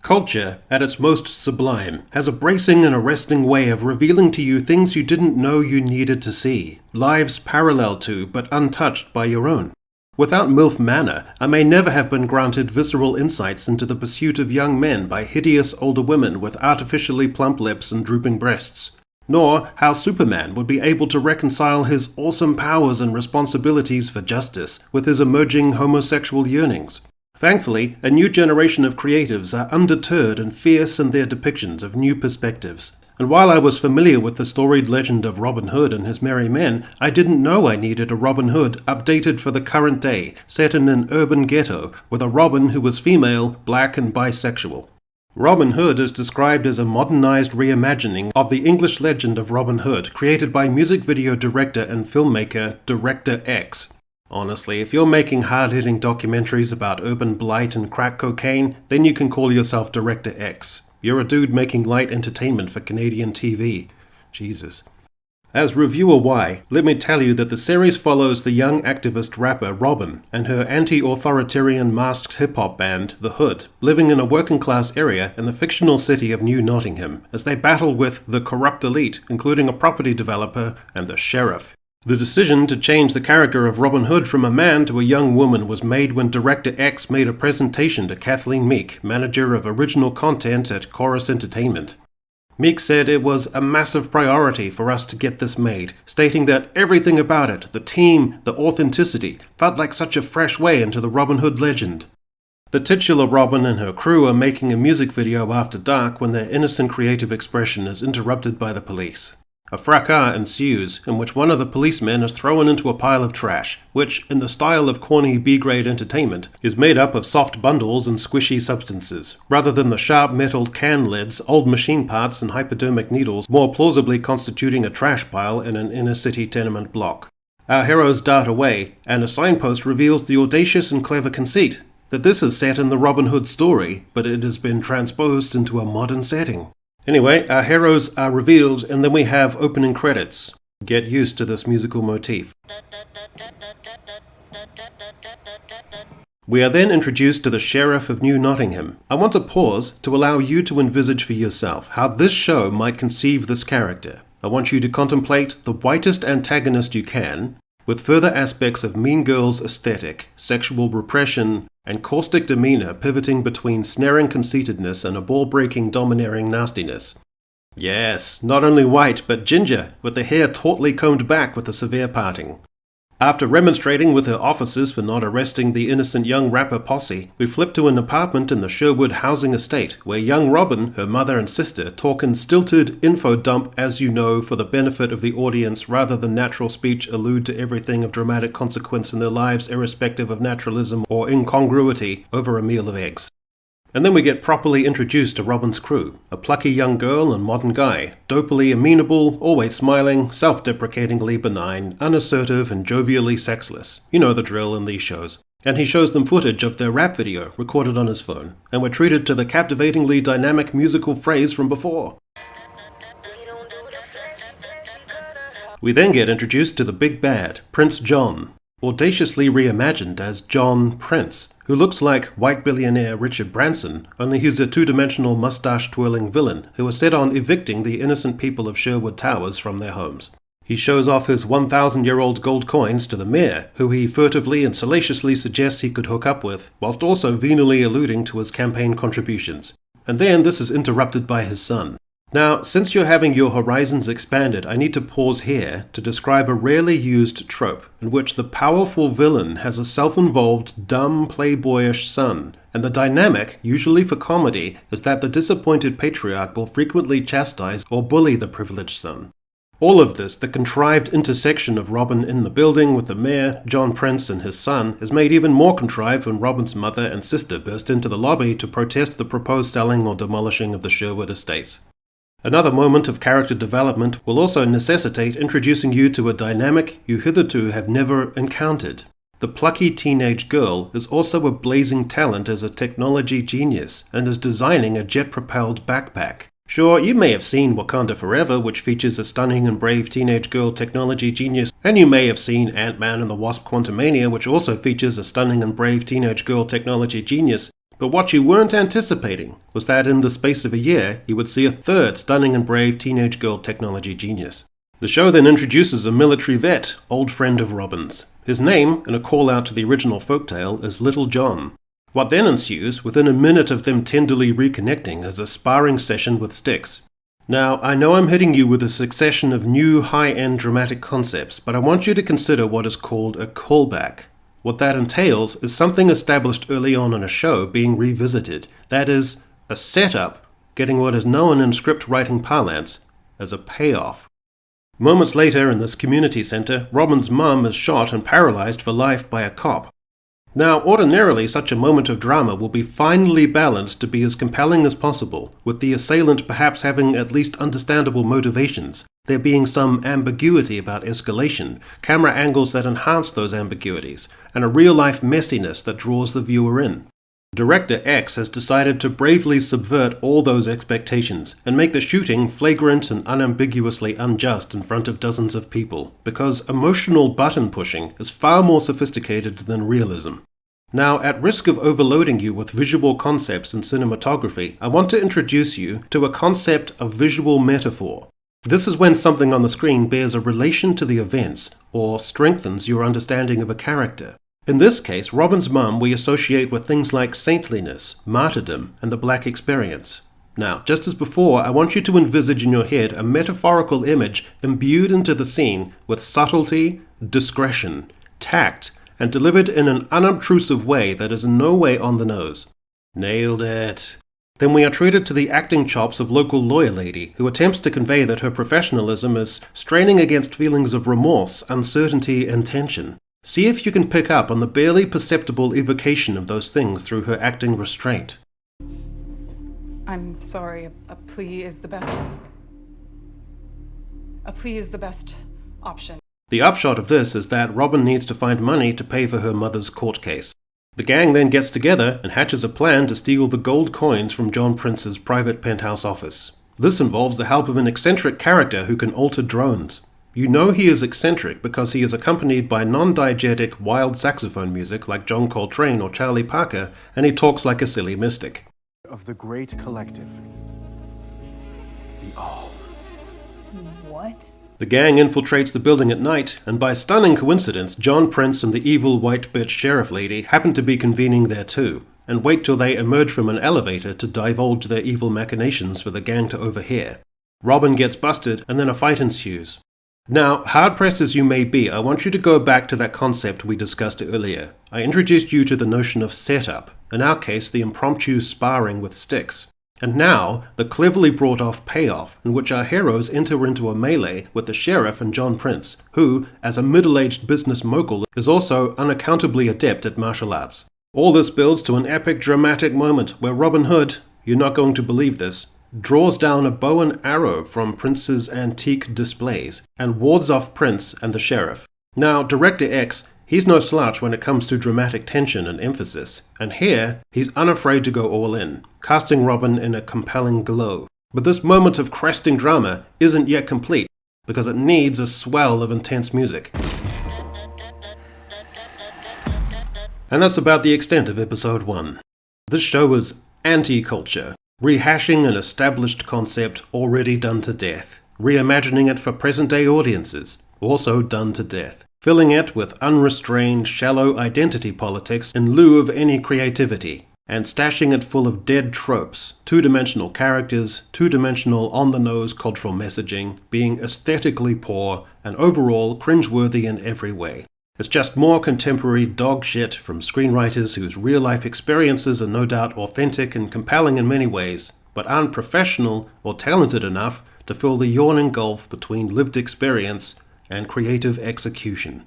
Culture, at its most sublime, has a bracing and arresting way of revealing to you things you didn't know you needed to see, lives parallel to but untouched by your own. Without MILF Manor, I may never have been granted visceral insights into the pursuit of young men by hideous older women with artificially plump lips and drooping breasts, nor how Superman would be able to reconcile his awesome powers and responsibilities for justice with his emerging homosexual yearnings. Thankfully, a new generation of creatives are undeterred and fierce in their depictions of new perspectives. And while I was familiar with the storied legend of Robin Hood and his merry men, I didn't know I needed a Robin Hood updated for the current day, set in an urban ghetto, with a Robin who was female, black and bisexual. Robin Hood is described as a modernized reimagining of the English legend of Robin Hood, created by music video director and filmmaker Director X. Honestly, if you're making hard-hitting documentaries about urban blight and crack cocaine, then you can call yourself Director X. You're a dude making light entertainment for Canadian TV. Jesus. As Reviewer Y, let me tell you that the series follows the young activist rapper Robin and her anti-authoritarian masked hip-hop band, The Hood, living in a working-class area in the fictional city of New Nottingham, as they battle with the corrupt elite, including a property developer and the sheriff. The decision to change the character of Robin Hood from a man to a young woman was made when Director X made a presentation to Kathleen Meek, manager of original content at Chorus Entertainment. Meek said it was a massive priority for us to get this made, stating that everything about it, the team, the authenticity, felt like such a fresh way into the Robin Hood legend. The titular Robin and her crew are making a music video after dark when their innocent creative expression is interrupted by the police. A fracas ensues, in which one of the policemen is thrown into a pile of trash, which, in the style of corny B-grade entertainment, is made up of soft bundles and squishy substances, rather than the sharp metal can lids, old machine parts and hypodermic needles more plausibly constituting a trash pile in an inner-city tenement block. Our heroes dart away, and a signpost reveals the audacious and clever conceit that this is set in the Robin Hood story, but it has been transposed into a modern setting. Anyway, our heroes are revealed, and then we have opening credits. Get used to this musical motif. We are then introduced to the Sheriff of New Nottingham. I want to pause to allow you to envisage for yourself how this show might conceive this character. I want you to contemplate the whitest antagonist you can, with further aspects of Mean Girls aesthetic, sexual repression, and caustic demeanor pivoting between snaring conceitedness and a ball-breaking domineering nastiness. Yes, not only white, but ginger, with the hair tautly combed back with a severe parting. After remonstrating with her officers for not arresting the innocent young rapper posse, we flip to an apartment in the Sherwood housing estate, where young Robin, her mother and sister, talk in stilted info dump as you know for the benefit of the audience rather than natural speech allude to everything of dramatic consequence in their lives irrespective of naturalism or incongruity over a meal of eggs. And then we get properly introduced to Robin's crew, a plucky young girl and modern guy, dopily amenable, always smiling, self-deprecatingly benign, unassertive and jovially sexless. You know the drill in these shows. And he shows them footage of their rap video recorded on his phone, and we're treated to the captivatingly dynamic musical phrase from before. We then get introduced to the big bad, Prince John, audaciously reimagined as John Prince, who looks like white billionaire Richard Branson, only he's a two-dimensional mustache-twirling villain who is set on evicting the innocent people of Sherwood Towers from their homes. He shows off his 1,000-year-old gold coins to the mayor, who he furtively and salaciously suggests he could hook up with, whilst also venally alluding to his campaign contributions. And then this is interrupted by his son. Now, since you're having your horizons expanded, I need to pause here to describe a rarely used trope in which the powerful villain has a self-involved, dumb, playboyish son, and the dynamic, usually for comedy, is that the disappointed patriarch will frequently chastise or bully the privileged son. All of this, the contrived intersection of Robin in the building with the mayor, John Prince, and his son, is made even more contrived when Robin's mother and sister burst into the lobby to protest the proposed selling or demolishing of the Sherwood estates. Another moment of character development will also necessitate introducing you to a dynamic you hitherto have never encountered. The plucky teenage girl is also a blazing talent as a technology genius and is designing a jet-propelled backpack. Sure, you may have seen Wakanda Forever, which features a stunning and brave teenage girl technology genius, and you may have seen Ant-Man and the Wasp: Quantumania, which also features a stunning and brave teenage girl technology genius, But what you weren't anticipating was that in the space of a year, you would see a third stunning and brave teenage girl technology genius. The show then introduces a military vet, old friend of Robin's. His name, in a call-out to the original folktale, is Little John. What then ensues, within a minute of them tenderly reconnecting, is a sparring session with sticks. Now, I know I'm hitting you with a succession of new high-end dramatic concepts, but I want you to consider what is called a callback. What that entails is something established early on in a show being revisited. That is, a setup getting what is known in script writing parlance as a payoff. Moments later in this community center, Robin's mum is shot and paralyzed for life by a cop. Now, ordinarily, such a moment of drama will be finely balanced to be as compelling as possible, with the assailant perhaps having at least understandable motivations, there being some ambiguity about escalation, camera angles that enhance those ambiguities, and a real-life messiness that draws the viewer in. Director X has decided to bravely subvert all those expectations and make the shooting flagrant and unambiguously unjust in front of dozens of people, because emotional button pushing is far more sophisticated than realism. Now, at risk of overloading you with visual concepts and cinematography, I want to introduce you to a concept of visual metaphor. This is when something on the screen bears a relation to the events, or strengthens your understanding of a character. In this case, Robin's mum we associate with things like saintliness, martyrdom, and the black experience. Now, just as before, I want you to envisage in your head a metaphorical image imbued into the scene with subtlety, discretion, tact, and delivered in an unobtrusive way that is in no way on the nose. Nailed it. Then we are treated to the acting chops of local lawyer lady, who attempts to convey that her professionalism is straining against feelings of remorse, uncertainty, and tension. See if you can pick up on the barely perceptible evocation of those things through her acting restraint. I'm sorry, a plea is the best option. The upshot of this is that Robin needs to find money to pay for her mother's court case. The gang then gets together and hatches a plan to steal the gold coins from John Prince's private penthouse office. This involves the help of an eccentric character who can alter drones. You know he is eccentric because he is accompanied by non-diegetic wild saxophone music like John Coltrane or Charlie Parker, and he talks like a silly mystic. Of the great collective. The all. What? The gang infiltrates the building at night, and by stunning coincidence, John Prince and the evil white bitch sheriff lady happen to be convening there too, and wait till they emerge from an elevator to divulge their evil machinations for the gang to overhear. Robin gets busted, and then a fight ensues. Now, hard-pressed as you may be, I want you to go back to that concept we discussed earlier. I introduced you to the notion of setup, in our case the impromptu sparring with sticks. And now, the cleverly brought-off payoff, in which our heroes enter into a melee with the sheriff and John Prince, who, as a middle-aged business mogul, is also unaccountably adept at martial arts. All this builds to an epic dramatic moment where Robin Hood, you're not going to believe this, draws down a bow and arrow from Prince's antique displays and wards off Prince and the sheriff. Now, Director X, he's no slouch when it comes to dramatic tension and emphasis, and here, he's unafraid to go all in, casting Robin in a compelling glow. But this moment of cresting drama isn't yet complete, because it needs a swell of intense music. And that's about the extent of episode 1. This show is anti-culture, rehashing an established concept already done to death, reimagining it for present-day audiences, also done to death, filling it with unrestrained, shallow identity politics in lieu of any creativity, and stashing it full of dead tropes, two-dimensional characters, two-dimensional on-the-nose cultural messaging, being aesthetically poor, and overall cringeworthy in every way. It's just more contemporary dog shit from screenwriters whose real-life experiences are no doubt authentic and compelling in many ways, but aren't professional or talented enough to fill the yawning gulf between lived experience and creative execution.